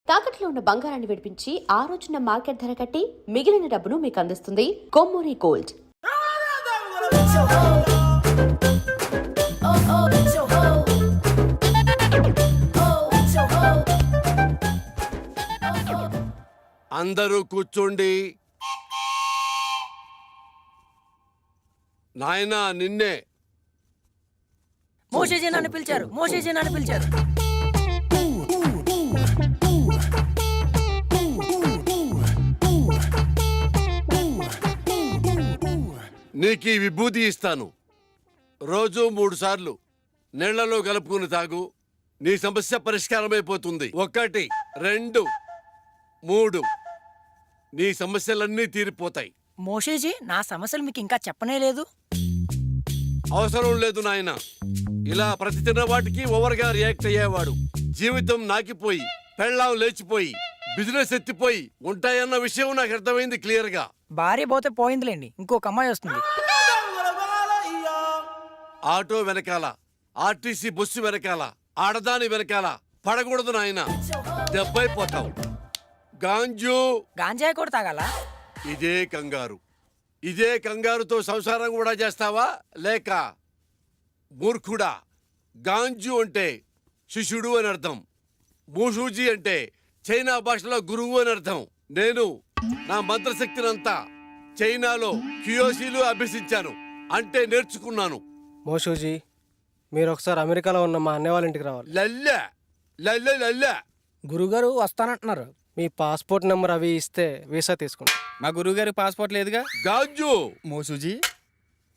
తాకట్లో ఉన్న బంగారాన్ని విడిపించి ఆ రోజున మార్కెట్ ధర కట్టి మిగిలిన డబ్బును మీకు అందిస్తుంది కొమ్మూరి గోల్డ్. అందరూ కూర్చోండి. నాయనా నిన్నే. మోషేజీ నన్ను పిలిచారు. నీకు ఈ విభూతి ఇస్తాను. రోజు 3 సార్లు నీళ్లలో కలుపుకుని తాగు. నీ సమస్య పరిష్కారమైపోతుంది. 1, 2, 3 నీ సమస్యలన్నీ తీరిపోతాయి. మోషేజీ, నా సమస్యలు మీకు ఇంకా చెప్పనే లేదు. అవసరం లేదు నాయన. ఇలా ప్రతి తిన్న వాటికి ఓవర్గా రియాక్ట్ అయ్యేవాడు జీవితం నాకిపోయి, పెళ్ళాం లేచిపోయి, బిజినెస్ ఎత్తిపోయి ఉంటాయన్న విషయం నాకు అర్థమైంది క్లియర్ గా. భార్య పోతే పోయిందిలేండి, ఇంకొక అమ్మాయి వస్తుంది. ఆటో వెనకాల, ఆర్టీసీ బస్సు వెనకాల, ఆడదాని వెనకాల పడకూడదు నాయన, దెబ్బైపోతావు. గాంజాయి కూడా తాగాల? ఇదే కంగారుతో సంసారం కూడా చేస్తావా? లేక మూర్ఖుడా? గాంజు అంటే శిష్యుడు అని అర్థం. మూషూజీ అంటే చైనా భాషలో గురువు అని అర్థం. నేను నా మంత్రశక్తినంతా చైనాలో క్యూయోసీలు అభ్యసించాను, అంటే నేర్చుకున్నాను. మోషూజీ, మీరు ఒకసారి అమెరికాలో ఉన్న మా అన్నయ్య వాళ్ళ ఇంటికి రావాలి. లల్లె లల్లె లల్లె. గురుగారు వస్తానంటున్నారు. మీ పాస్పోర్ట్ నెంబర్ అవి ఇస్తే వీసా తీసుకుంటాం. మా గురువుగారి పాస్పోర్ట్ లేదుగా. గాంజు మోసూజీ,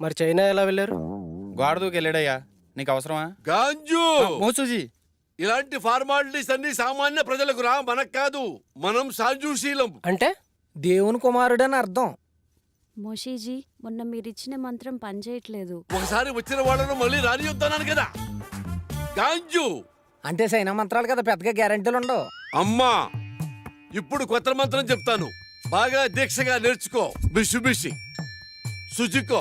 మరి చైనా ఎలా వెళ్ళారు? గోడ దూకి వెళ్ళాడయ్యా, నీకు అవసరమా? గాంజు, మోసూజీ, ఇలాంటి ఫార్మాలిటీస్ అన్ని సామాన్య ప్రజలకు రా, మనకు కాదు. మనం సాజుశీలం. అంటే దేవుని కుమారుడు అని అర్థం. మోషీజీ, మొన్న మీరిచ్చిన మంత్రం పనిచేయట్లేదు. ఒకసారి వచ్చిన వాళ్ళను మళ్ళీ రానియొద్దన్నాను కదా. గాంజు అంటే సైనా మంత్రాలు కదా, పెద్దగా గ్యారెంటీలు ఉండవు. అమ్మా, ఇప్పుడు కొత్త మంత్రం చెప్తాను, బాగా దీక్షగా నేర్చుకో. బిషుబిషి, సుజుకో,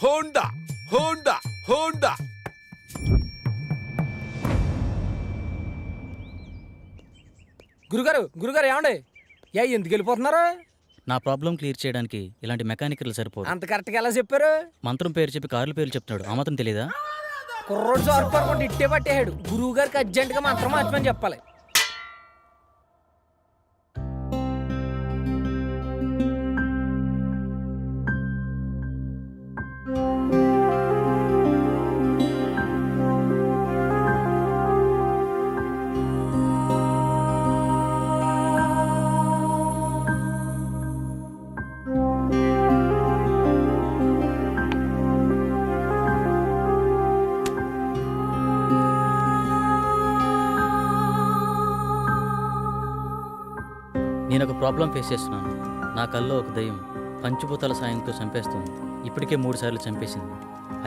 హోండా హోండా హోండా. గురుగారు ఏమండి? ఎందుకు వెళ్ళిపోతున్నారు? నా ప్రాబ్లం క్లియర్ చేయడానికి ఇలాంటి మెకానికల్ సరిపోదు. అంత కరెక్ట్గా ఎలా చెప్పారు? మంత్రం పేరు చెప్పి కార్ల పేర్లు చెప్తున్నాడు, ఆ మాత్రం తెలీదా? కుర్రోడు సార్పడుకుంటే ఇట్టే పట్టేశాడు. గురువు గారికి అర్జెంటుగా మంత్రం మార్చమని చెప్పాలి. నేను ఒక ప్రాబ్లం ఫేస్ చేస్తున్నాను. నా కల్లో ఒక దయ్యం పంచభూతాల సాయంతో చంపేస్తుంది. ఇప్పటికే 3 సార్లు చంపేసింది.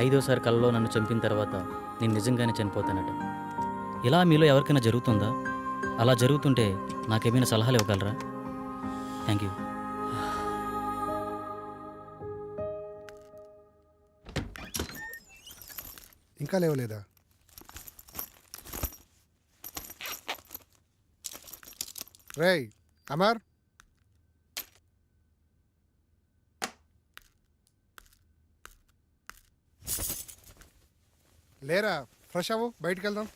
5వసారి కల్లో నన్ను చంపిన తర్వాత నేను నిజంగానే చనిపోతానట. ఇలా మీలో ఎవరికైనా జరుగుతుందా? అలా జరుగుతుంటే నాకేమైనా సలహాలు ఇవ్వగలరా? Thank you. ఇంకా లేవలేదా? రేయ్ అమర్, లేరా? ఫ్రెష్ అవ్వు, బయటికి వెళ్దాం.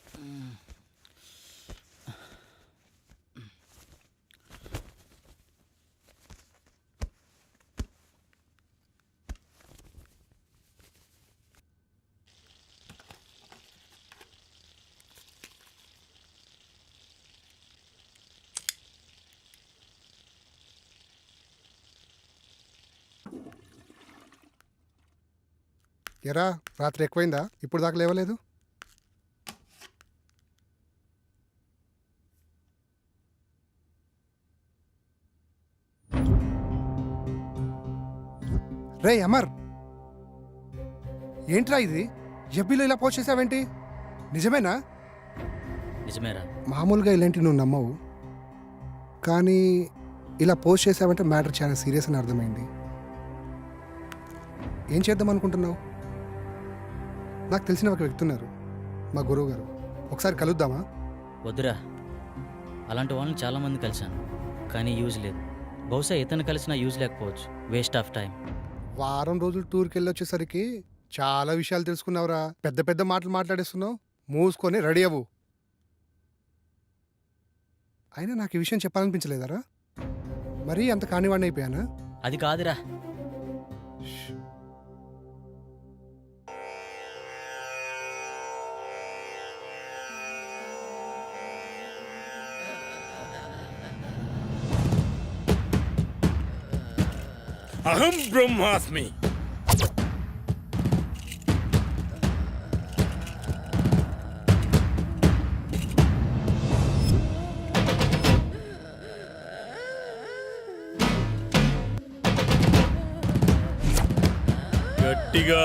ఎరా, రాత్రి ఎక్కువైందా? ఇప్పుడు దాకా లేవలేదు? రే అమర్, ఏంట్రా ఇది? ఎఫ్బీలో ఇలా పోస్ట్ చేసావేంటి? నిజమేనా? నిజమేరా? మామూలుగా ఇలాంటి నువ్వు నమ్మవు, కానీ ఇలా పోస్ట్ చేసావంటే మ్యాటర్ చాలా సీరియస్ అని అర్థమైంది. ఏం చేద్దాం అనుకుంటున్నావు? నాకు తెలిసిన ఒక వ్యక్తి ఉన్నారు, మా గురువు గారు. ఒకసారి కలుద్దామా? వద్దురా, అలాంటి వాళ్ళని చాలామంది కలిశాను, కానీ యూజ్ లేదు. బహుశా ఇతను కలిసినా యూజ్ లేకపోవచ్చు. Waste of time. వారం రోజులు టూర్కి వెళ్ళి వచ్చేసరికి చాలా విషయాలు తెలుసుకున్నావురా. పెద్ద పెద్ద మాటలు మాట్లాడేస్తున్నావు. మూసుకొని రెడీ అవ్వు. అయినా నాకు ఈ విషయం చెప్పాలనిపించలేదరా? మరీ అంత కానివాడిని అయిపోయానా? అది కాదురా. అహం బ్రహ్మాస్మి. గట్టిగా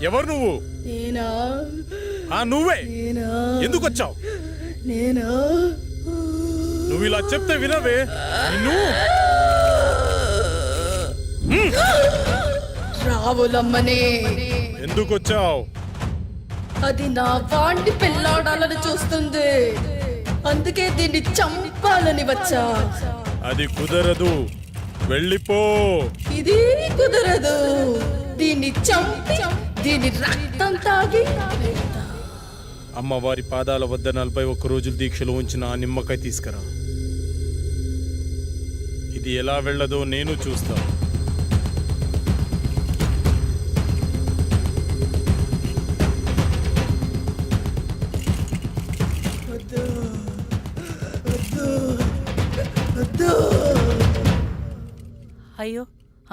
ఎవరు నువ్వు? నేనా? నువ్వే. నేనా? ఎందుకు వచ్చావు? నేనా? నువ్వు ఇలా చెప్తే వినవే. నిన్ను రావులమ్మనే. ఎందుకు వచ్చావు? అది నా వాణ్ణి పెళ్ళాడాలని చూస్తుంది, అందుకే దీన్ని చంపాలని వచ్చా. అది కుదరదు, వెళ్ళిపో. ఇది కుదరదు. దీన్ని చంపి దీని రక్తం తాగి అమ్మవారి పాదాల వద్ద 41 రోజులు దీక్షలు ఉంచిన ఆ నిమ్మకాయ తీసుకురా. ఇది ఎలా వెళ్ళదో నేను చూస్తా. అయ్యో,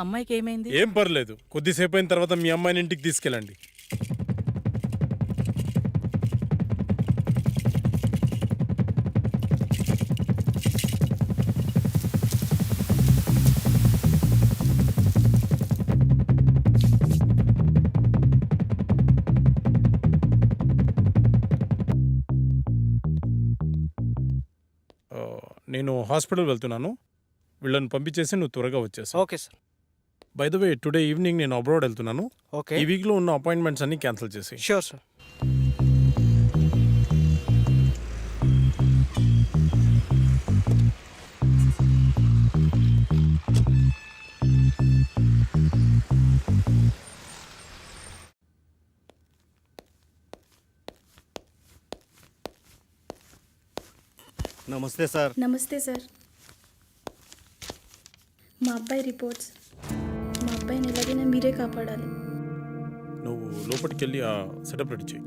అమ్మాయికి ఏమైంది? ఏం పర్లేదు, కొద్దిసేపు అయిన తర్వాత మీ అమ్మాయిని ఇంటికి తీసుకెళ్ళండి. నేను హాస్పిటల్ వెళ్తున్నాను, వీళ్ళని పంపించేసి నువ్వు త్వరగా వచ్చేసి. Okay sir. By the way, today evening నేను అబ్రాడ్ వెళ్తున్నాను. ఓకే. ఈ వీక్లో ఉన్న అపాయింట్మెంట్స్ అన్ని క్యాన్సిల్ చేసి. Sure sir. నమస్తే సార్. నమస్తే సార్. మా అబ్బాయి రిపోర్ట్స్. మా అబ్బాయిని ఎలాగైనా మీరే కాపాడాలి. నువ్వు లోపలికి వెళ్ళి ఆ సెటప్ రెడీ చేయి.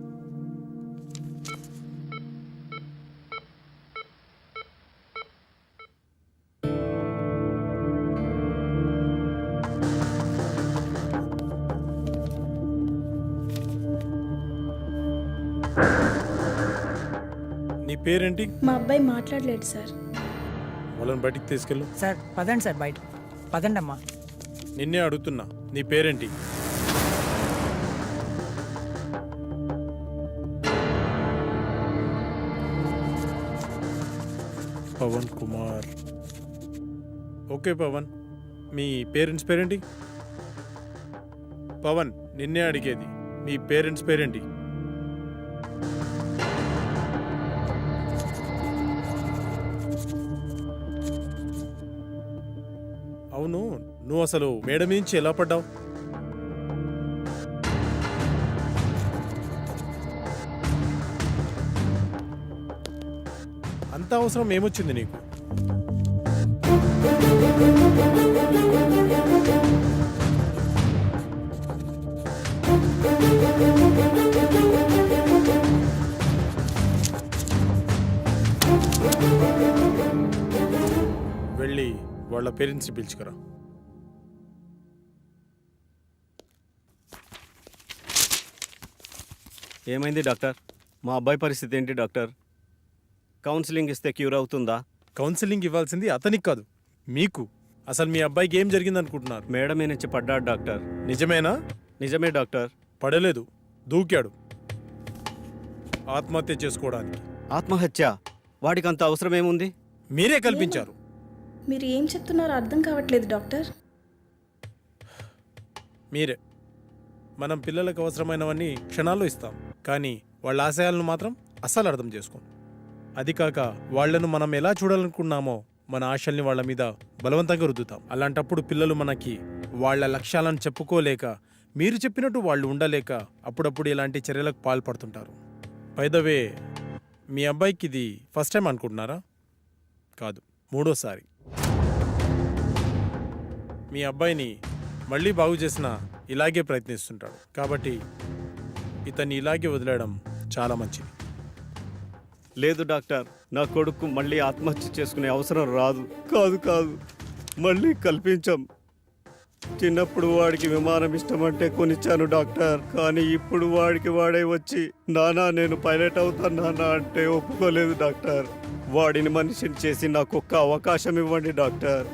నీ పేరేంటి? మా అబ్బాయి మాట్లాడలేడు సార్. వాళ్ళని బయటికి తీసుకెళ్ళు. సార్ పదండి సార్, బయట పదండి అమ్మా. నిన్నే అడుగుతున్నా, నీ పేరేంటి? పవన్ కుమార్. ఓకే పవన్, మీ పేరెంట్స్ పేరేంటి? పవన్, నిన్నే అడిగేది, మీ పేరెంట్స్ పేరేంటి? అవును, నువ్వు అసలు మేడ నుంచి ఎలా పడ్డావు? అంత అవసరం ఏమొచ్చింది నీకు? వెళ్ళి వాళ్ళ పేరెంట్స్ని పిలుచుకురా. ఏమైంది డాక్టర్? మా అబ్బాయి పరిస్థితి ఏంటి డాక్టర్? కౌన్సిలింగ్ ఇస్తే క్యూర్ అవుతుందా? కౌన్సిలింగ్ ఇవ్వాల్సింది అతనికి కాదు, మీకు. అసలు మీ అబ్బాయికి ఏం జరిగింది అనుకుంటున్నారు? మేడ మీద నుంచి పడ్డాడు డాక్టర్. నిజమేనా? నిజమే డాక్టర్. పడలేదు, దూకాడు. ఆత్మహత్య చేసుకోవడానికి. ఆత్మహత్య వాడికి అంత అవసరం ఏముంది? మీరే కల్పించారు. మీరు ఏం చెప్తున్నారో అర్థం కావట్లేదు డాక్టర్. మీరే. మనం పిల్లలకు అవసరమైనవన్నీ క్షణాల్లో ఇస్తాం, కానీ వాళ్ళ ఆశయాలను మాత్రం అస్సలు అర్థం చేసుకోం. అది కాక వాళ్లను మనం ఎలా చూడాలనుకున్నామో మన ఆశల్ని వాళ్ళ మీద బలవంతంగా రుద్దుతాం. అలాంటప్పుడు పిల్లలు మనకి వాళ్ళ లక్ష్యాలను చెప్పుకోలేక, మీరు చెప్పినట్టు వాళ్ళు ఉండలేక అప్పుడప్పుడు ఇలాంటి చర్యలకు పాల్పడుతుంటారు. బై ద వే, మీ అబ్బాయికి ఇది ఫస్ట్ టైం అనుకుంటున్నారా? కాదు, 3వ సారి. మీ అబ్బాయిని మళ్ళీ బాగు చేసినా ఇలాగే ప్రయత్నిస్తుంటాడు. కాబట్టి ఇతన్ని ఇలాగే వదిలేయడం చాలా మంచిది. లేదు డాక్టర్, నా కొడుకు మళ్ళీ ఆత్మహత్య చేసుకునే అవసరం రాదు. కాదు, మళ్ళీ కల్పించాం. చిన్నప్పుడు వాడికి విమానం ఇష్టమంటే కొనిచ్చాను డాక్టర్, కానీ ఇప్పుడు వాడికి వాడే వచ్చి నానా నేను పైలట్ అవుతాను నానా అంటే ఒప్పుకోలేదు డాక్టర్. వాడిని మనిషిని చేసి నాకు ఒక్క అవకాశం ఇవ్వండి డాక్టర్.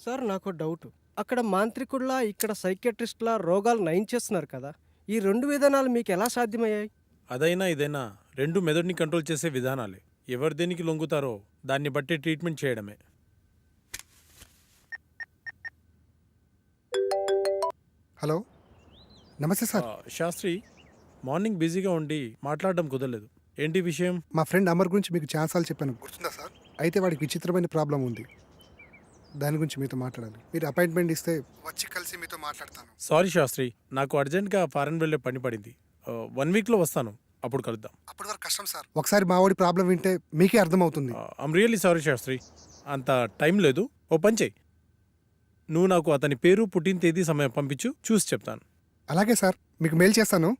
సార్ నాకు డౌట్, అక్కడ మాంత్రికుల్లా ఇక్కడ సైకియాట్రిస్ట్లా రోగాలు నయం చేస్తున్నారు కదా, ఈ 2 విధానాలు మీకు ఎలా సాధ్యమయ్యాయి? అదైనా ఇదైనా రెండు మెదడుని కంట్రోల్ చేసే విధానాలే. ఎవరు దేనికి లొంగుతారో దాన్ని బట్టి ట్రీట్మెంట్ చేయడమే. హలో, నమస్తే సార్. శాస్త్రి, మార్నింగ్ బిజీగా ఉండి మాట్లాడడం కుదరలేదు. ఏంటి విషయం? మా ఫ్రెండ్ అమర్ గురించి మీకు ఛాన్సాలు చెప్పాను, గుర్తుందా సార్? అయితే వాడికి విచిత్రమైన ప్రాబ్లం ఉంది, దాని గురించి మీతో మాట్లాడాలి. మీరు అపాయింట్మెంట్ ఇస్తే వచ్చి కలిసి మీతో మాట్లాడతాను. సారీ శాస్త్రి, నాకు అర్జెంట్గా ఫారెన్ వెళ్ళే పని పడింది. 1 వీక్లో వస్తాను, అప్పుడు కలుద్దాం. అప్పటి వరకు కష్టం సార్. ఒకసారి మా వాడి ప్రాబ్లం వింటే మీకే అర్థమవుతుంది. ఐమ్ రియల్లీ సారీ శాస్త్రి, అంత టైం లేదు. ఓ పని చెయ్యి, నువ్వు నాకు అతని పేరు, పుట్టిన తేదీ, సమయం పంపించు, చూసి చెప్తాను. అలాగే సార్, మీకు మెయిల్ చేస్తాను.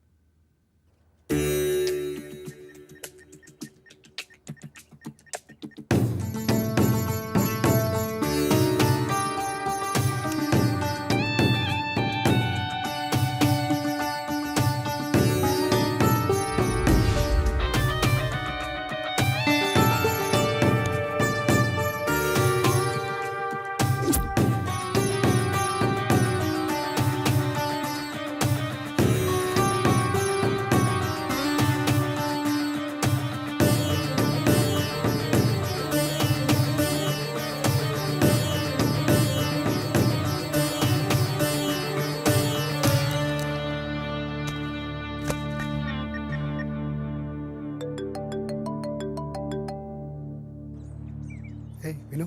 విను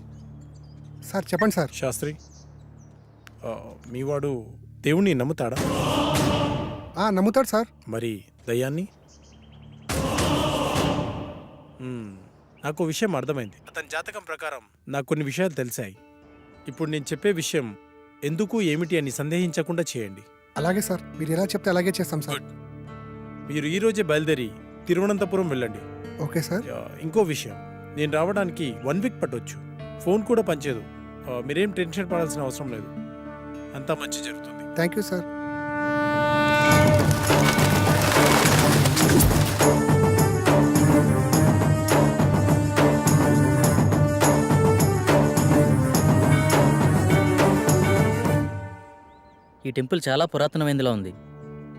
సార్, చెప్పండి సార్. శాస్త్రి, మీ వాడు దేవుణ్ణి నమ్ముతాడా? నమ్ముతాడు సార్. మరి దయ్యాన్ని? నాకు విషయం అర్థమైంది. అతని జాతకం ప్రకారం నాకు కొన్ని విషయాలు తెలిసాయి. ఇప్పుడు నేను చెప్పే విషయం ఎందుకు ఏమిటి అని సందేహించకుండా చేయండి. అలాగే సార్, మీరు ఎలా చెప్తే అలాగే చేస్తాం సార్. మీరు ఈరోజే బయలుదేరి తిరువనంతపురం వెళ్ళండి. Okay sir. ఇంకో విషయం, నేను రావడానికి 1 వీక్ పట్టొచ్చు. ఫోన్ కూడా పనిచేయదు. మీరేం టెన్షన్ పడాల్సిన అవసరం లేదు, అంతా మంచి జరుగుతుంది. Thank you sir. ఈ టెంపుల్ చాలా పురాతనమైనదిలా ఉంది.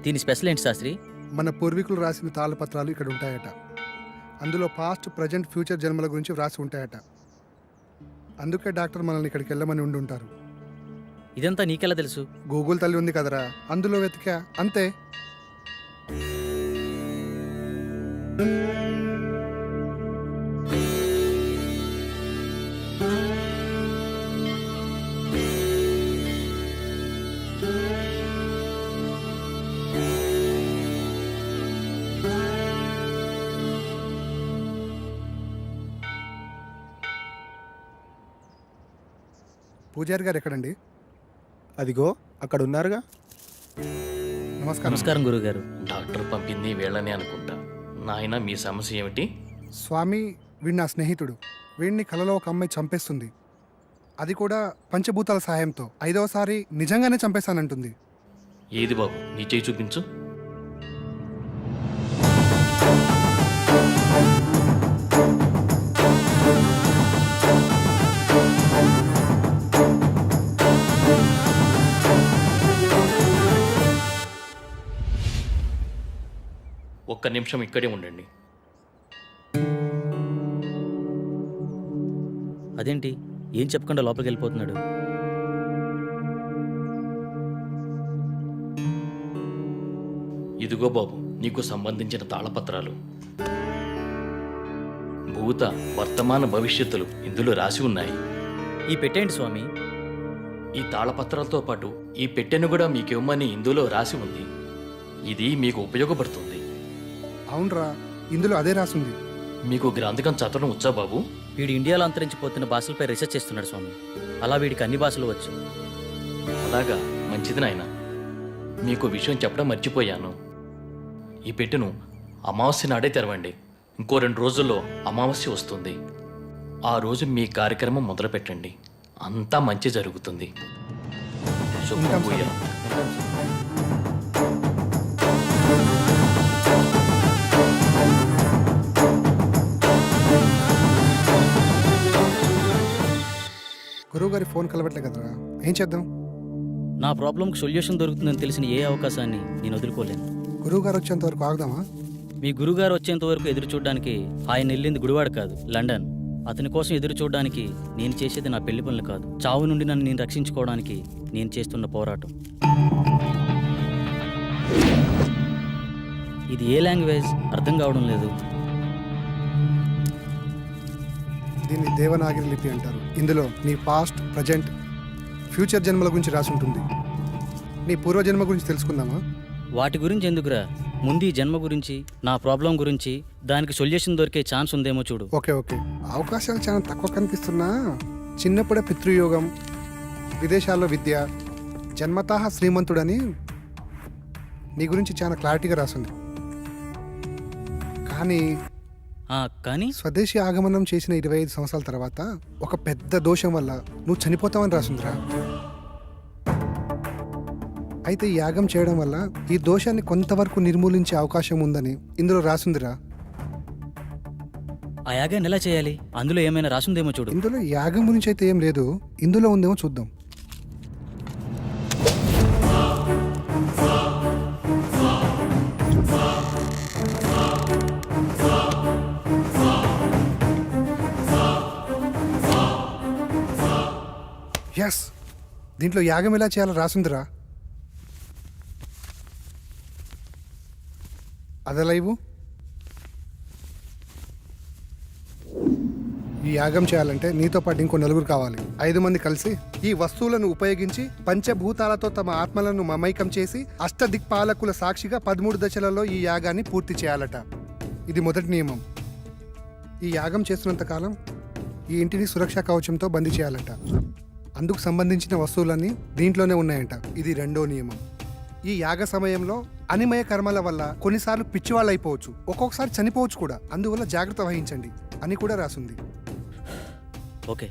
దీని స్పెషల్ ఏంటి శాస్త్రి? మన పూర్వీకులు రాసిన తాళపత్రాలు ఇక్కడ ఉంటాయట. అందులో పాస్ట్, ప్రజెంట్, ఫ్యూచర్ జన్మల గురించి వ్రాసి ఉంటాయట. అందుకే డాక్టర్ మనల్ని ఇక్కడికి వెళ్ళమని ఉండుంటారు. ఇదంతా నీకెలా తెలుసు? గూగుల్ తల్లి ఉంది కదరా, అందులో వెతికా అంతే. పూజారి గారు ఎక్కడండి? అదిగో అక్కడ ఉన్నారుగా. నమస్కారం. నమస్కారం గురుగారు. డాక్టర్ పంపింది వీళ్ళని అనుకుంటా. నాయన, మీ సమస్య ఏమిటి? స్వామి, వీడు నా స్నేహితుడు. వీడిని కలలో ఒక అమ్మాయి చంపేస్తుంది, అది కూడా పంచభూతాల సహాయంతో. 5వసారి నిజంగానే చంపేశానంటుంది. ఏది బాబు, నీ చేయి చూపించు. ఒక్క నిమిషం ఇక్కడే ఉండండి. అదేంటి ఏం చెప్పకుండా లోపలికి వెళ్ళిపోతున్నాడు? ఇదిగో బాబు, నీకు సంబంధించిన తాళపత్రాలు. భూత, వర్తమాన భవిష్యత్తులు ఇందులో రాసి ఉన్నాయి. ఈ పెట్టేంటి స్వామి? ఈ తాళపత్రాలతో పాటు ఈ పెట్టెను కూడా మీకివ్వమని ఇందులో రాసి ఉంది. ఇది మీకు ఉపయోగపడుతుంది. అవునరా, ఇందులో అదే రాసుంది. మీకు గ్రంథకం చదవడం వచ్చా బాబు? వీడు ఇండియాలో అంతరించిపోతున్న భాషలపై రీసెర్చ్ చేస్తున్నాడు స్వామి. అలా వీడికి అన్ని భాషలు వచ్చు. అలాగా, మంచిది నాయన. మీకు విషయం చెప్పడం మర్చిపోయాను. ఈ పెట్టెను అమావాస్య నాడే తెరవండి. ఇంకో 2 రోజుల్లో అమావాస్య వస్తుంది. ఆ రోజు మీ కార్యక్రమం మొదలు పెట్టండి. అంతా మంచి జరుగుతుంది. శుభ్రభూయ. గురువు గారి ఫోన్ కలవట్లే కదరా, ఏం చేద్దాం? నా ప్రాబ్లంకి సొల్యూషన్ దొరుకుతుందని తెలిసిన ఏ అవకాశాన్ని నేను వదులుకోలేను. గురువు గారు వచ్చేంత వరకు ఆగుదామా? మీ గురుగారు వచ్చేంత వరకు ఎదురు చూడడానికి ఆయన వెళ్ళింది గుడివాడ కాదు, లండన్. అతని కోసం ఎదురు చూడడానికి నేను చేసేది నా పెళ్లి పనులు కాదు, చావు నుండి నన్ను నేను రక్షించుకోవడానికి నేను చేస్తున్న పోరాటం. ఇది ఏ లాంగ్వేజ్ అర్థం కావడం లేదు. దీన్ని దేవనాగరి లిపి అంటారు. ఇందులో నీ పాస్ట్, ప్రజెంట్, ఫ్యూచర్ జన్మల గురించి రాసి ఉంటుంది. నీ పూర్వజన్మ గురించి తెలుసుకుందామా? వాటి గురించి ఎందుకురా, ముందు ఈ జన్మ గురించి, నా ప్రాబ్లం గురించి, దానికి సొల్యూషన్ దొరికే ఛాన్స్ ఉందేమో చూడు. ఓకే ఓకే, అవకాశాలు చాలా తక్కువ కనిపిస్తున్నా చిన్నప్పుడే పితృయోగం, విదేశాల్లో విద్య, జన్మతః శ్రీమంతుడని నీ గురించి చాలా క్లారిటీగా రాసింది. కానీ స్వదేశీ ఆగమనం చేసిన 25 సంవత్సరాల తర్వాత ఒక పెద్ద దోషం వల్ల నువ్వు చనిపోతావని రాసిందిరా. అయితే ఈ యాగం చేయడం వల్ల ఈ దోషాన్ని కొంతవరకు నిర్మూలించే అవకాశం ఉందని ఇందులో రాసిందిరా. ఆ యాగాన్ని ఎలా చేయాలి? అందులో ఏమైనా రాసుందేమో చూడు. ఇందులో యాగం గురించి అయితే ఏం లేదు, ఇందులో ఉందేమో చూద్దాం. ఎస్, దీంట్లో యాగం ఎలా చేయాలో రాసిందిరా. అదెలా ఇవ్వు. ఈ యాగం చేయాలంటే నీతో పాటు ఇంకో 4 కావాలి. 5 మంది కలిసి ఈ వస్తువులను ఉపయోగించి పంచభూతాలతో తమ ఆత్మలను మమైకం చేసి అష్టదిక్పాలకుల సాక్షిగా 13 దశలలో ఈ యాగాన్ని పూర్తి చేయాలట. ఇది మొదటి నియమం. ఈ యాగం చేస్తున్నంత కాలం ఈ ఇంటిని సురక్షా కవచంతో బందీ చేయాలట. అందుకు సంబంధించిన వస్తువులన్నీ దీంట్లోనే ఉన్నాయంట. ఇది 2వ నియమం. ఈ యాగ సమయంలో అనిమయ కర్మల వల్ల కొన్నిసార్లు పిచ్చివాళ్ళు అయిపోవచ్చు, ఒక్కొక్కసారి చనిపోవచ్చు కూడా. అందువల్ల జాగ్రత్త వహించండి అని కూడా రాసింది. ఓకే,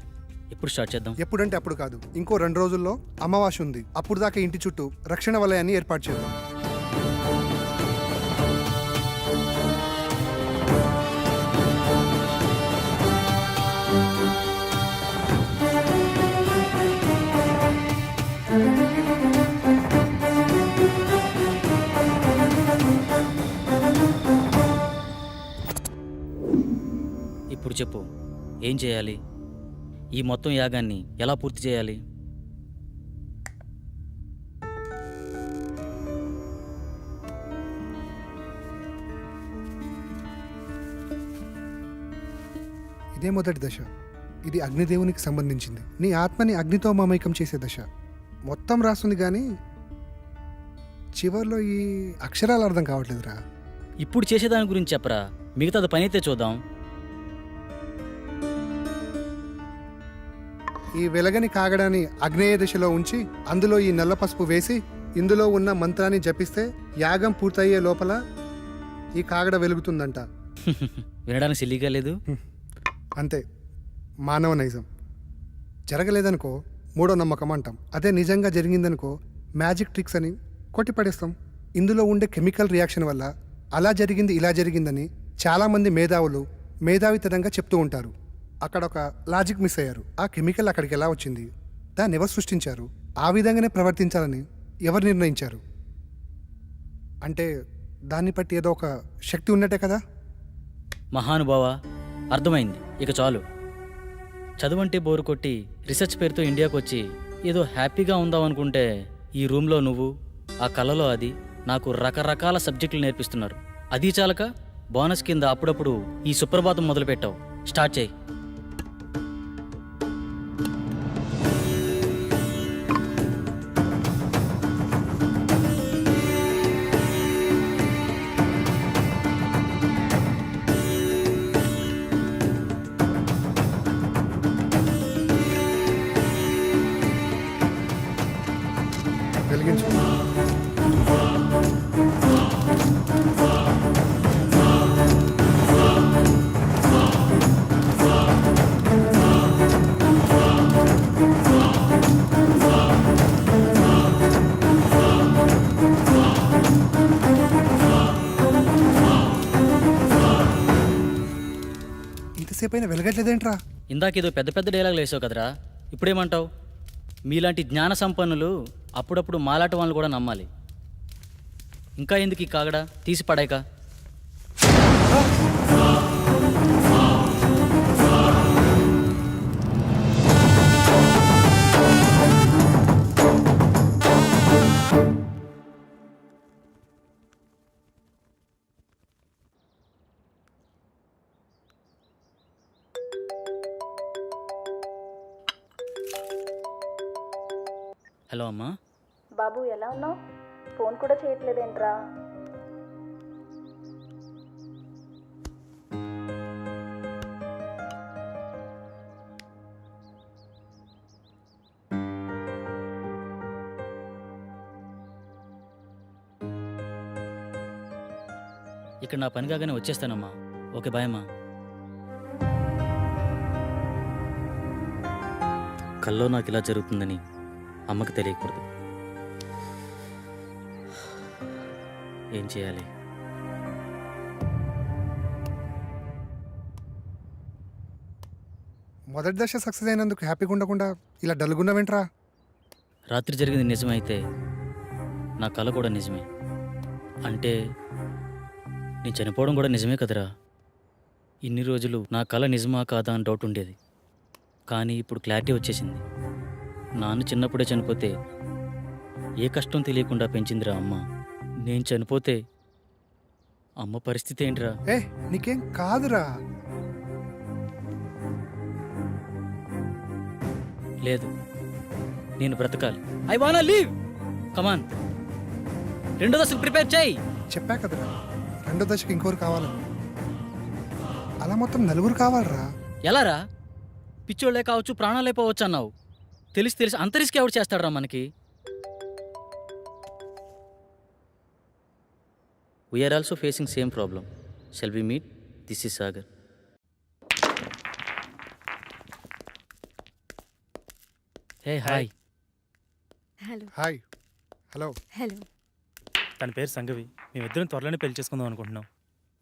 ఎప్పుడు స్టార్ట్ చేద్దాం? ఎప్పుడంటే అప్పుడు కాదు, ఇంకో 2 రోజుల్లో అమావాస్య ఉంది. అప్పుడు దాకా ఇంటి చుట్టూ రక్షణ వలయాన్ని ఏర్పాటు చేద్దాం. ఇప్పుడు చెప్పు, ఏం చేయాలి? ఈ మొత్తం యాగాన్ని ఎలా పూర్తి చేయాలి? ఇదే మొదటి దశ. ఇది అగ్నిదేవునికి సంబంధించింది. నీ ఆత్మని అగ్నితో మమైకం చేసే దశ. మొత్తం రాస్తుంది కానీ చివర్లో ఈ అక్షరాలు అర్థం కావట్లేదురా. ఇప్పుడు చేసేదాని గురించి చెప్పరా, మిగతాది పని అయితే చూద్దాం. ఈ వెలగని కాగడాన్ని అగ్నేయ దిశలో ఉంచి అందులో ఈ నల్ల పసుపు వేసి ఇందులో ఉన్న మంత్రాన్ని జపిస్తే యాగం పూర్తయ్యే లోపల ఈ కాగడ వెలుగుతుందంట. వినడానికి సిల్లీగా లేదు. అంతే, మానవ నైజం. జరగలేదనుకో మూడో నమ్మకం అంటాం. అదే నిజంగా జరిగిందనుకో మ్యాజిక్ ట్రిక్స్ అని కొట్టిపడేస్తాం. ఇందులో ఉండే కెమికల్ రియాక్షన్ వల్ల అలా జరిగింది ఇలా జరిగిందని చాలామంది మేధావులు మేధావితనంగా చెప్తూ ఉంటారు. అక్కడ ఒక లాజిక్ మిస్ అయ్యారు. ఆ కెమికల్ అక్కడికి ఎలా వచ్చింది, దాన్ని ఎవరు సృష్టించారు, ఆ విధంగానే ప్రవర్తించాలని ఎవరు నిర్ణయించారు? అంటే దాన్ని బట్టి ఏదో ఒక శక్తి ఉన్నట్టే కదా. మహానుభావ, అర్థమైంది, ఇక చాలు. చదువంటే బోరు కొట్టి రీసెర్చ్ పేరుతో ఇండియాకు వచ్చి ఏదో హ్యాపీగా ఉందాం అనుకుంటే ఈ రూమ్లో నువ్వు, ఆ కళలో అది నాకు రకరకాల సబ్జెక్టులు నేర్పిస్తున్నారు. అది చాలక బోనస్ కింద అప్పుడప్పుడు ఈ సుప్రభాతం మొదలుపెట్టావు. స్టార్ట్ చేయి. వెలిగించు. ఇంతసేపు అయినా వెలగట్లేదేంట్రా? ఇందాకేదో పెద్ద పెద్ద డైలాగులు వేసావు కదరా, ఇప్పుడేమంటావు? మీలాంటి జ్ఞాన సంపన్నులు అప్పుడప్పుడు మాలాట వాళ్ళని కూడా నమ్మాలి. ఇంకా ఎందుకు ఈ కాగడా, తీసి పడాక. హలో అమ్మా. బాబు ఎలా ఉన్నావు? ఫోన్ కూడా చేయట్లేదేంట్రా? ఇక్కడ నా పని కాగానే వచ్చేస్తానమ్మా. ఓకే, బాయ్ అమ్మా. కల్లో నాకు ఇలా జరుగుతుందని అమ్మకి తెలియకూడదు. ఏం చేయాలి? మొదటి దశ సక్సెస్ అయినందుకు హ్యాపీగా ఉండకుండా ఇలా డల్గున్నావేంట్రా? రాత్రి జరిగింది నిజమైతే నా కళ కూడా నిజమే. అంటే నేను చనిపోవడం కూడా నిజమే కదరా. ఇన్ని రోజులు నా కళ నిజమా కాదా అని డౌట్ ఉండేది. కానీ ఇప్పుడు క్లారిటీ వచ్చేసింది. నాన్న చిన్నప్పుడే చనిపోతే ఏ కష్టం తెలియకుండా పెంచిందిరా అమ్మ. నేను చనిపోతే అమ్మ పరిస్థితి ఏంట్రా? ఏ నీకేం కాదురా. లేదు, నేను బ్రతకాలి. ఐ వానా లీవ్. కమాన్, రెండో దశకు ప్రిపేర్ చేయి. చెప్పా కదరా, రెండో దశకి ఇంకోరు కావాలని. అలా మొత్తం నలుగురు కావాలరా. ఎలారా? పిచ్చోళ్లే కావచ్చు, ప్రాణాలే పోవచ్చు అన్నావు. తెలిసి అంత రిస్క్ ఎవరు చేస్తాడరా మనకి? We are also facing same problem. Shall we meet? This is Sagar. Hey hi. Hello. Hi. Hello. Hello. తన పేరు సంగవి. మేమిద్దరం త్వరలోనే పెళ్లి చేసుకుందాం అనుకుంటున్నాం.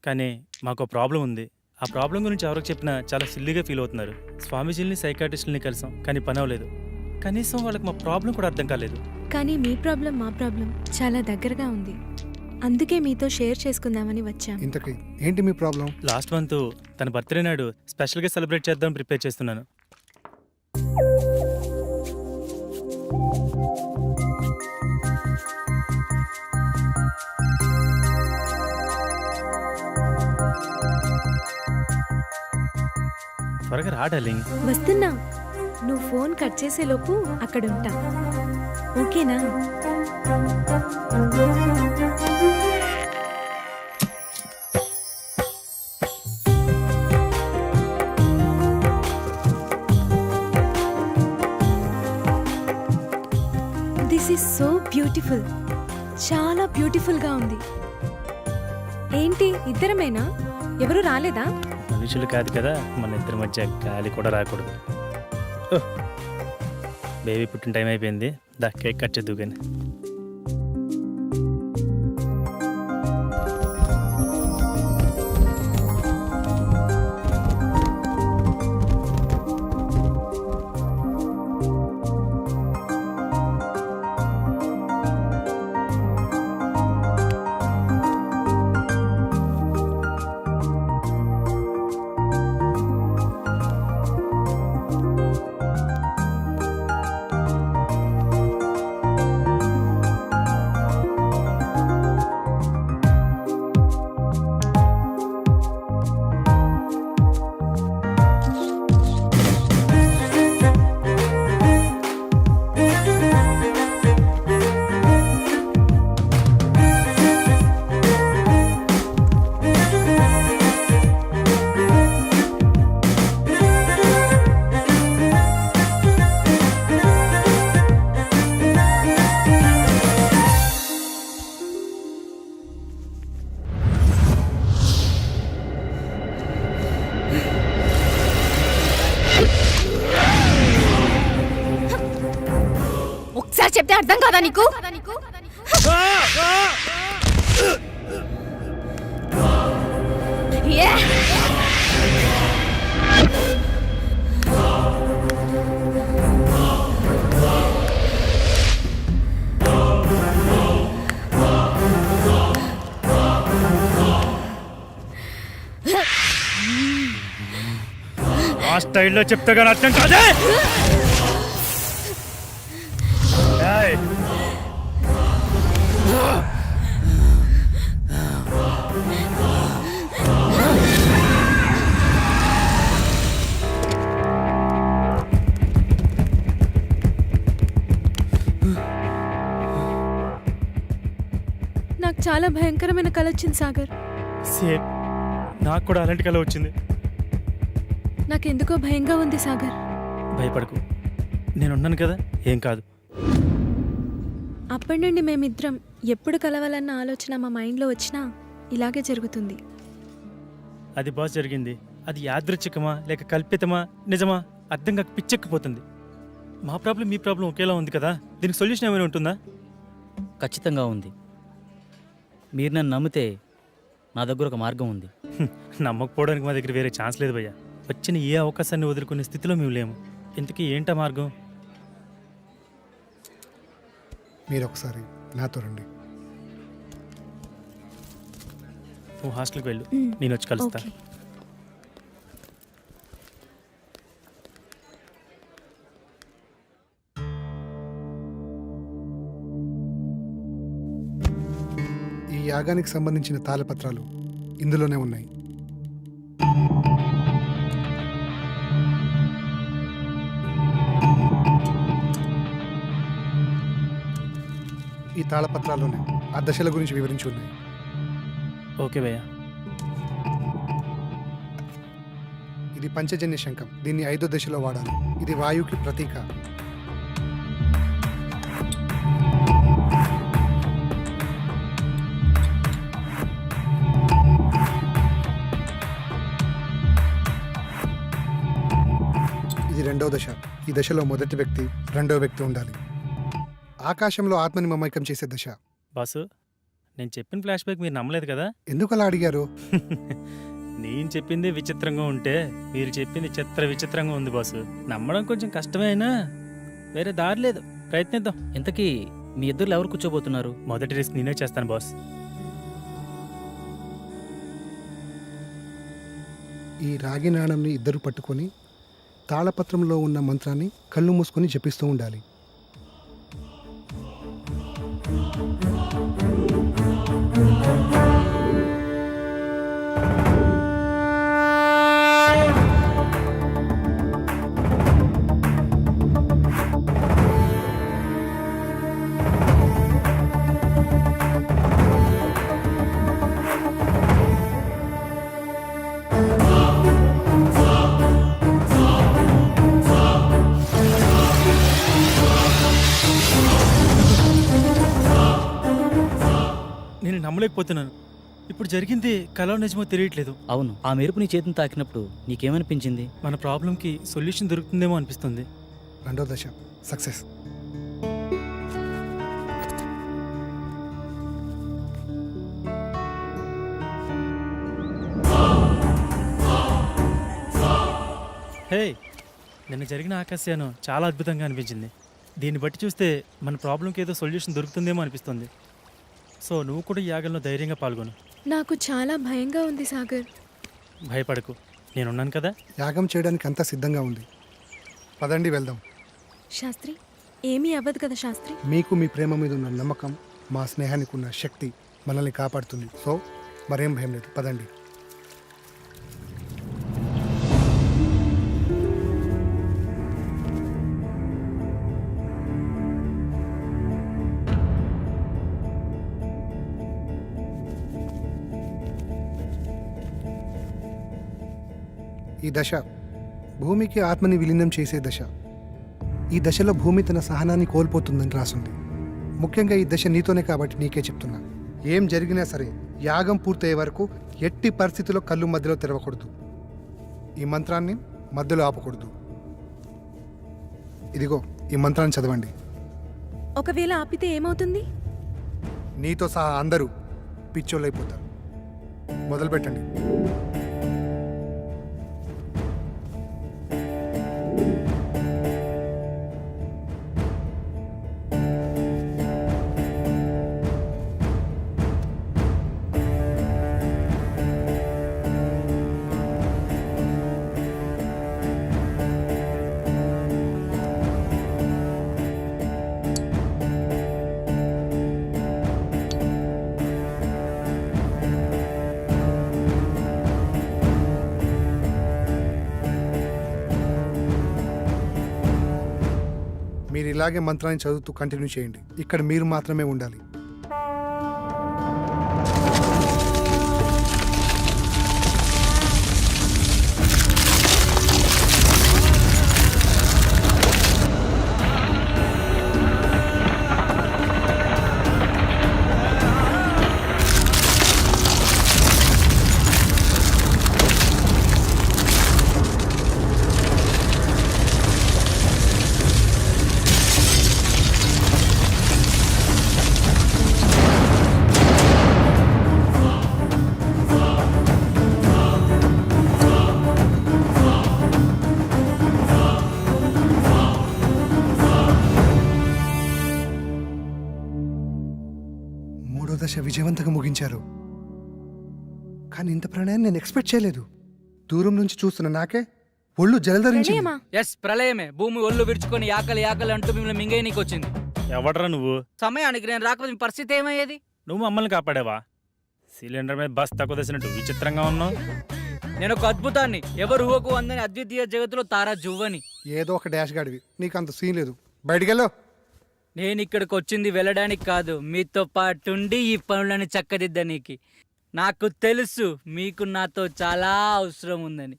కానీ మాకు ప్రాబ్లం ఉంది. ఆ ప్రాబ్లం గురించి ఎవరికి చెప్పినా చాలా సిల్లీగా ఫీల్ అవుతున్నారు. స్వామీజీని, సైకాట్రిస్టులని కలిసాం, కానీ పని అవ్వలేదు. కనీసం వాళ్ళకి మా ప్రాబ్లం కూడా అర్థం కాలేదు. కానీ మీ ప్రాబ్లం మా ప్రాబ్లం చాలా దగ్గరగా ఉంది. అందుకే మీతో షేర్ చేసుకుందామని వచ్చాం. ఇంతకీ ఏంటి మీ ప్రాబ్లం? లాస్ట్ మంత్ తన బర్త్డే నాడు స్పెషల్గా సెలబ్రేట్ చేద్దాం ప్రిపేర్ చేస్తున్నాను. త్వరగా రా డార్లింగ్. వస్తున్నా. నువ్వు ఫోన్ కట్ చేసేలోపు అక్కడ ఉంటా. ఓకేనా? This is so beautiful. చాలా బ్యూటిఫుల్గా ఉంది. ఏంటి ఇద్దరమేనా? ఎవరు రాలేదా? మనుషులు కాదు కదా, మన ఇద్దరి మధ్య గాలి కూడా రాకూడదు. బేబీ పుట్టిన టైం అయిపోయింది. దా కేక్ కట్ చేద్దు కానీ. చెప్తే అర్థం కాదా నీకు? ఏ! ఆ స్టైల్లో చెప్తే కానీ అర్థం కాదే. ఏయ్! నాకు చాలా భయంకరమైన కల వచ్చింది సాగర్. సేమ్ నాకు కూడా అలాంటి కల వచ్చింది. నాకెందుకో భయంగా ఉంది సాగర్. భయపడకు, నేనున్నాను కదా, ఏం కాదు. అప్పటి నుండి మేమిద్దరం ఎప్పుడు కలవాలన్న ఆలోచన మా మైండ్లో వచ్చినా ఇలాగే జరుగుతుంది. అది బాస్ జరిగింది. అది యాదృచ్ఛికమా లేక కల్పితమా నిజమా అర్థం కాక పిచ్చెక్కిపోతుంది. మా ప్రాబ్లం మీ ప్రాబ్లం ఒకేలా ఉంది కదా, దీనికి సొల్యూషన్ ఏమైనా ఉంటుందా? ఖచ్చితంగా ఉంది. మీరు నన్ను నమ్మితే నా దగ్గర ఒక మార్గం ఉంది. నమ్మకపోవడానికి మా దగ్గర వేరే ఛాన్స్ లేదు భయ్యా. వచ్చిన ఏ అవకాశాన్ని వదులుకునే స్థితిలో మేము లేము. ఇంతకీ ఏంటా మార్గం? మీరు ఒకసారి నాతో రండి. నువ్వు హాస్టల్కి వెళ్ళు, నేను వచ్చి కలుస్తా. ఓకే. ఈ యాగానికి సంబంధించిన తాళపత్రాలు ఇందులోనే ఉన్నాయి. ఈ తాళపత్రాల్లోనే ఆ దశల గురించి వివరించి ఉన్నాయి. ఓకే భయ్యా. ఇది పంచజన్య శంఖం. దీన్ని 5వ దశలో వాడాలి. ఇది వాయువుకి ప్రతీక. ఇది 2వ దశ. ఈ దశలో మొదటి వ్యక్తి, 2వ వ్యక్తి ఉండాలి. ఆకాశంలో ఆత్మని మమైకం చేసే దశ. బాసు, నేను చెప్పిన ఫ్లాష్ బ్యాక్ మీరు నమ్మలేదు కదా? ఎందుకు అలా అడిగారు? నేను చెప్పింది విచిత్రంగా ఉంటే మీరు చెప్పింది విచిత్రంగా ఉంది బాసు. నమ్మడం కొంచెం కష్టమే అయినా వేరే దారి లేదు, ప్రయత్నిద్దాం. ఇంతకీ మీ ఇద్దరు ఎవరు కూర్చోబోతున్నారు? మొదటి రిస్క్ నేనే చేస్తాను బాస్. ఈ రాగి నాణంని ఇద్దరు పట్టుకొని తాళపత్రంలో ఉన్న మంత్రాన్ని కళ్ళు మూసుకొని జపిస్తూ ఉండాలి. నేను నమ్మలేకపోతున్నాను. ఇప్పుడు జరిగింది కలో నిజమో తెలియట్లేదు. అవును, ఆ మెరుపు నీ చేతిని తాకినప్పుడు నీకేమనిపించింది? మన ప్రాబ్లంకి సొల్యూషన్ దొరుకుతుందేమో అనిపిస్తుంది. 2వ దశ సక్సెస్. హే, నిన్న జరిగిన ఆకాశయానం చాలా అద్భుతంగా అనిపించింది. దీన్ని బట్టి చూస్తే మన ప్రాబ్లంకి ఏదో సొల్యూషన్ దొరుకుతుందేమో అనిపిస్తుంది. సో నువ్వు కూడా ఈ యాగంలో ధైర్యంగా పాల్గొను. నాకు చాలా భయంగా ఉంది సాగర్. భయపడకు, నేనున్నాను కదా. యాగం చేయడానికి అంతా సిద్ధంగా ఉంది. పదండి వెళ్దాం. శాస్త్రి, ఏమీ అవ్వదు కదా శాస్త్రి? మీకు మీ ప్రేమ మీద ఉన్న నమ్మకం, మా స్నేహానికి ఉన్న శక్తి మనల్ని కాపాడుతుంది. సో మరేం భయం లేదు, పదండి. ఈ దశ భూమికి ఆత్మని విలీనం చేసే దశ. ఈ దశలో భూమి తన సహనాన్ని కోల్పోతుందని రాసుంది. ముఖ్యంగా ఈ దశ నీతోనే కాబట్టి నీకే చెప్తున్నా. ఏం జరిగినా సరే యాగం పూర్తయ్యే వరకు ఎట్టి పరిస్థితుల్లో కళ్ళు మధ్యలో తెరవకూడదు. ఈ మంత్రాన్ని మధ్యలో ఆపకూడదు. ఇదిగో ఈ మంత్రాన్ని చదవండి. ఒకవేళ ఆపితే ఏమవుతుంది? నీతో సహా అందరూ పిచ్చోళ్ళైపోతారు. మొదలు పెట్టండి. మీరు ఇలాగే మంత్రాన్ని చదువుతూ కంటిన్యూ చేయండి. ఇక్కడ మీరు మాత్రమే ఉండాలి. మూడో దశ విజయవంతంగా ముగించారు. కానీ ఇంత ప్రణయాన్ని నేను ఎక్స్పెక్ట్ చేయలేదు. దూరం నుంచి చూస్తున్న నాకే ఒళ్ళు జలధరించింది. ప్రణయమా? ఎస్ ప్రళయమే. భూమి ఒళ్ళు విరుచుకొని ఆకలి ఆకలి అంటూ మిమ్మల్ని మింగేయనీకి వచ్చింది. ఎవడరా నువ్వు? సమయానికి నేను రాకపోతే మీ పరిస్థితి ఏమయ్యేది? నువ్వు మమ్మల్ని కాపాడావా? సిలిండర్ మీద బస్ తక్కువ తెసినట్టు విచిత్రంగా ఉన్నావు. నేను ఒక అద్భుతాన్ని, ఎవరు ఊహకు అందని అద్వితీయ జగత్తులో తారా జువ్వని. ఏదో ఒక డాష్ గాడివి, నీకు అంత సీన్ లేదు. బయటికెళ్ళు. నేను ఇక్కడికి వచ్చింది వెళ్ళడానికి కాదు, మీతో పాటుండి ఈ పనులను చక్కదిద్దనీకి. నాకు తెలుసు మీకు నాతో చాలా అవసరం ఉందని.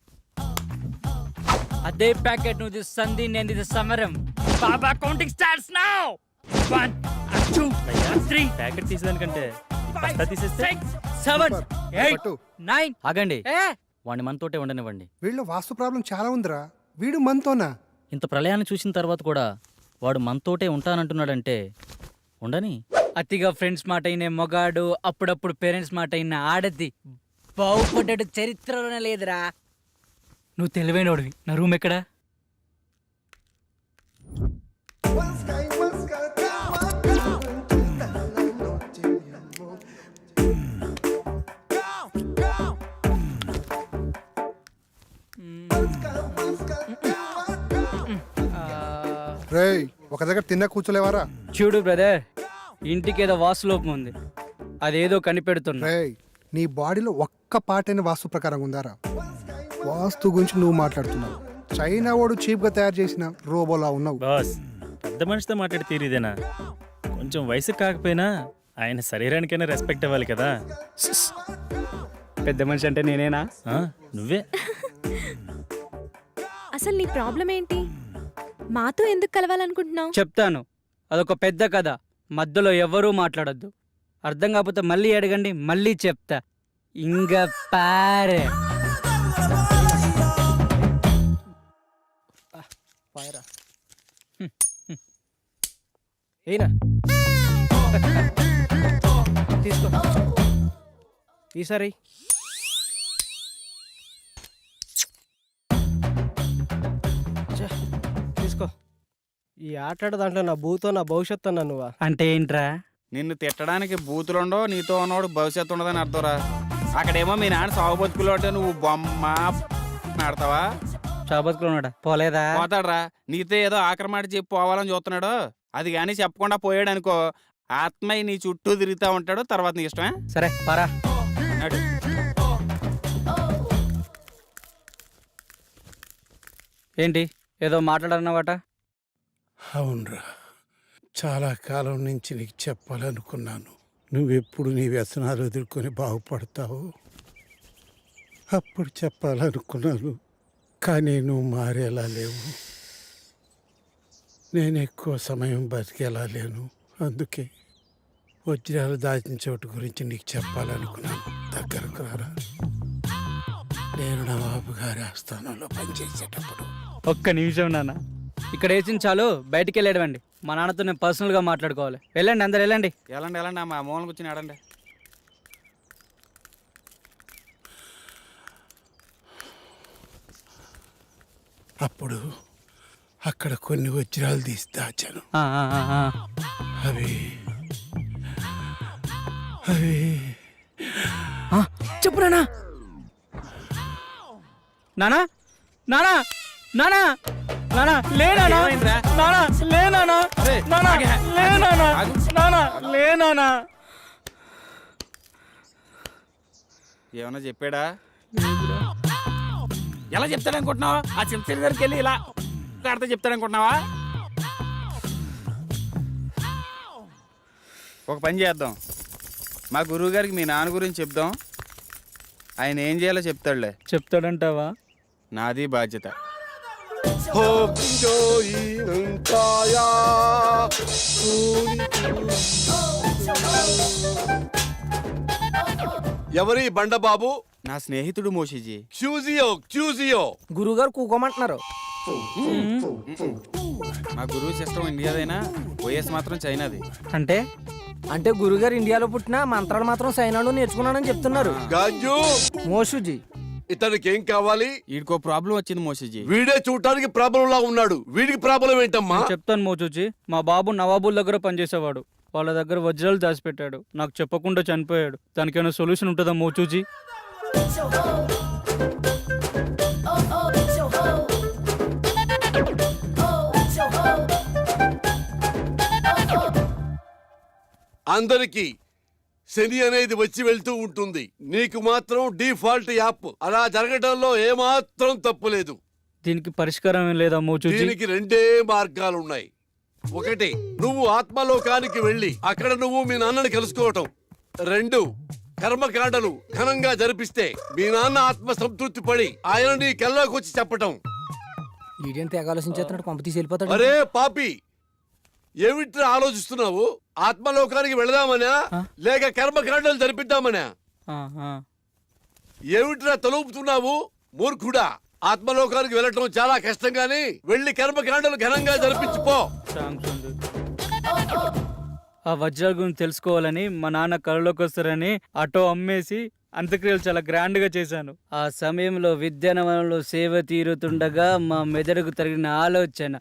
అదే ప్యాకెట్ నువ్వు సంధి, నేను ఇది సమరం. బాబా కౌంటింగ్ స్టార్ట్స్ నౌ. 1 2 3 ప్యాకెట్ తీసేదానికంటే బస్తా తీసేస్తే 7 8 పట్టు. 9. ఆగండి, ఏ వాడిని మనతోటే ఉండనివ్వండి. వీళ్ళు వాస్తు ప్రాబ్లం చాలా ఉందిరా. వీడు మనతోనా? ఇంత ప్రళయాన్ని చూసిన తర్వాత కూడా వాడు మనతోటే ఉంటానంటున్నాడంటే ఉండని. అతిగా ఫ్రెండ్స్ మాట అయిన మొగాడు, అప్పుడప్పుడు పేరెంట్స్ మాట అయిన ఆడది బాగుపడ్డాడు చరిత్రలోనే లేదురా. నువ్వు తెలివైనోడివి. నా రూమ్ ఎక్కడా? రేయ్, ఒక దగ్గర తిన్నా కూర్చోలేవారా? చూడు బ్రదర్, ఇంటికి ఏదో వాస్తులోపం ఉంది, అదేదో కనిపెడుతున్నా. రేయ్, నీ బాడీలో ఒక్క పాటైన వాస్తు ప్రకారం ఉందారా? వాస్తు గురించి నువ్వు మాట్లాడుతున్నావు. చైనా వాడు చీప్గా తయారు చేసిన రోబోలా ఉన్నావు. బాస్, పెద్ద మనిషితో మాట్లాడి తీరిదేనా? కొంచెం వయసు కాకపోయినా ఆయన శరీరానికైనా రెస్పెక్ట్ ఇవ్వాలి కదా. పెద్ద మనిషి అంటే నేనేనా? ఆ, నువ్వే. అసలు నీ ప్రాబ్లం ఏంటి? మాతో ఎందుకు కలవాలనుకుంటున్నావు? చెప్తాను, అదొక పెద్ద కథ. మధ్యలో ఎవరూ మాట్లాడొద్దు. అర్థం కాకపోతే మళ్ళీ అడగండి, మళ్ళీ చెప్తా. ఇంగ పారే ఏనా తీసుకో. ఈసారి తీసుకో. ఈ ఆటాడ దాంట్లో నా భూతో నా భవిష్యత్తు అన్నా నువ్వా? అంటే ఏంట్రా? నిన్ను తిట్టడానికి బూతులుండో, నీతో ఉన్నవాడు భవిష్యత్తు ఉండదని అర్థంరా. అక్కడేమో మీ నాన్న సాగు బతుకులు అంటే నువ్వు బొమ్మ ఆడతావా? చాబతుకున్నాడా? పోలేదా? పోతాడ్రా. నీతో ఏదో ఆక్రమాట చెప్పి పోవాలని చూస్తున్నాడు. అది కానీ చెప్పకుండా పోయాడు అనుకో, ఆత్మయ్య నీ చుట్టూ తిరుగుతూ ఉంటాడు. తర్వాత నీ ఇష్టమే. సరే పరా. నడు. ఏంటి ఏదో మాట్లాడన్నావట? అవునరా, చాలా కాలం నుంచి నీకు చెప్పాలనుకున్నాను. నువ్వెప్పుడు నీ వ్యసనాలు ఎదుర్కొని బాగుపడతావు అప్పుడు చెప్పాలనుకున్నాను. కానీ నువ్వు మారేలా లేవు. నేను ఎక్కువ సమయం బతికేలా లేను. అందుకే వజ్రాలు దాచిన చోటు గురించి నీకు చెప్పాలనుకున్నాను. దగ్గరకు రారా. నేను నవాబు గారి ఆస్థానంలో పనిచేసేటప్పుడు ఒక్క నిమిషం నాన్న. ఇక్కడ వేసింది చాలు, బయటికి వెళ్ళేడండి. మా నాన్నతో నేను పర్సనల్గా మాట్లాడుకోవాలి. వెళ్ళండి, అందరు వెళ్ళండి. వెళ్ళండి మా మూలం కూర్చొని ఆడండి. అప్పుడు అక్కడ కొన్ని వజ్రాలు తీసి దాచాను. అవి అవి చెప్పు నానా. నానా నానా నానా నానా లే నానా. నానా లే నానా. నానా లే నానా. నానా లే నానా. ఏమన్నా చెప్పాడా? ఎలా చెప్తాడనుకుంటున్నావా? ఆ చెంచడి దగ్గరికి వెళ్ళి ఇలా ఆడితే చెప్తాడనుకుంటున్నావా? ఒక పని చేద్దాం, మా గురువు గారికి మీ నాన్న గురించి చెప్దాం. ఆయన ఏం చేయాలో చెప్తాడులే. చెప్తాడంటావా? నాది బాధ్యత. ఎవరి బండబాబు? నా స్నేహితుడు మోషిజీ. క్యూజియో గురువుగారు కూకోమంటున్నారు. మా గురువు సిస్టమ్ ఇండియాదైనా ఓఎస్ మాత్రం చైనాది. అంటే గురుగారు ఇండియాలో పుట్టిన మంత్రాలు మాత్రం సైనాలో నేర్చుకున్నానని చెప్తున్నారు. గాంజు మోషుజీ, ఇతనికి ఏం కావాలి? వీడికో ప్రాబ్లం వచ్చింది మోషిజీ. వీడే చూడటానికి ప్రాబ్లం లా ఉన్నాడు. వీడికి ప్రాబ్లం ఏంటమ్మా? చెప్తాను మోచూచి. మా బాబు నవాబుల్ దగ్గర పనిచేసేవాడు. వాళ్ళ దగ్గర వజ్రాలు దాచిపెట్టాడు. నాకు చెప్పకుండా చనిపోయాడు. దానికైనా సొల్యూషన్ ఉంటుందా మోచూచి? అందరికి శని అనేది వచ్చి వెళ్తూ ఉంటుంది. నీకు మాత్రం డిఫాల్ట్ యాప్. అలా జరగడంలో ఏమాత్రం తప్పులేదు. దీనికి పరిష్కారం ఏం లేదా మోచూచి? దీనికి రెండే మార్గాలున్నాయి. ఒకటి, నువ్వు ఆత్మలోకానికి వెళ్ళి అక్కడ నువ్వు మీ నాన్నని కలుసుకోవటం. రెండు, కర్మకాండలు ఘనంగా జరిపిస్తే మీ నాన్న ఆత్మ సంతృప్తి పడి ఆయన నీ కల్లోకి వచ్చి చెప్పటం. అరే పాపి, ఏమిట్రా ఆలోచిస్తున్నావు? ఆత్మలోకానికి వెళదామనా లేక కర్మకాండలు జరిపిద్దామనా? ఏమిట్రా తలుపుతున్నావు మూర్ఖుడా? ఆత్మలోకానికి వెళ్ళటం చాలా కష్టం గాని వెళ్ళి కర్మకాండలు ఘనంగా జరిపించుకో. ఆ వజ్రాల గురించి తెలుసుకోవాలని మా నాన్న కళ్ళలోకి వస్తారని ఆటో అమ్మేసి అంత్యక్రియలు చాలా గ్రాండ్ గా చేశాను. ఆ సమయంలో విద్యానవనంలో సేవ తీరుతుండగా మా మెదడుకు తగిన ఆలోచన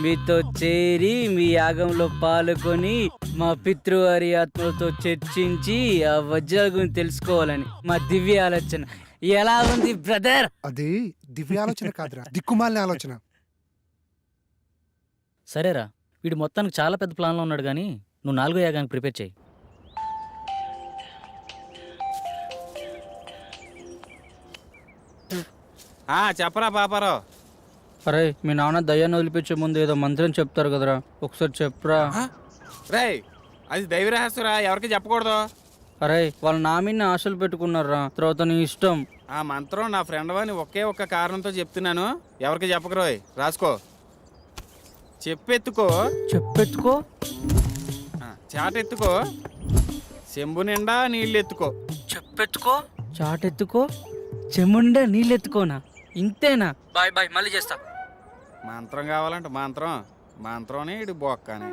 మీతో చేరి మీ యాగంలో పాల్గొని మా పితృవారి ఆత్మలతో చర్చించి ఆ వజ్రాల గురించి తెలుసుకోవాలని మా దివ్య ఆలోచన. ఎలా ఉంది బ్రదర్? అది దివ్య ఆలోచన కాదురా, దిక్కుమాలిన ఆలోచన. సరేరా, వీడు మొత్తానికి చాలా పెద్ద ప్లాన్లో ఉన్నాడు, కానీ నువ్వు 4వ యాగానికి ప్రిపేర్ చేయి. చెప్పరా పాపారావు. అరే, మీ నాన్న దయ్యాన్ని వదిలిపించే ముందు ఏదో మంత్రం చెప్తారు కదరా, ఒకసారి చెప్పరా. రే, అది దైవ రహస్యరా, ఎవరికి చెప్పకూడదు. అరే, వాళ్ళు నా మీద ఆశలు పెట్టుకున్నారా, తర్వాత నీ ఇష్టం. ఆ మంత్రం నా ఫ్రెండ్ అని ఒకే ఒక్క కారణంతో చెప్తున్నాను, ఎవరికి చెప్పకరోయ్. రాసుకో. చెప్పెత్తుకో. చెప్పెత్తుకో. చాటెత్తుకో. చెంబు నిండా నీళ్ళెత్తుకో. చెప్పెత్తుకో. చాటెత్తుకో. చెముండా నీళ్ళెత్తుకోనా? ఇంతేనా? బాయ్ బాయ్, మళ్ళీ చేస్తా. మంత్రం కావాలంటే మంత్రం. మంత్రం ఇటు బొక్కనే.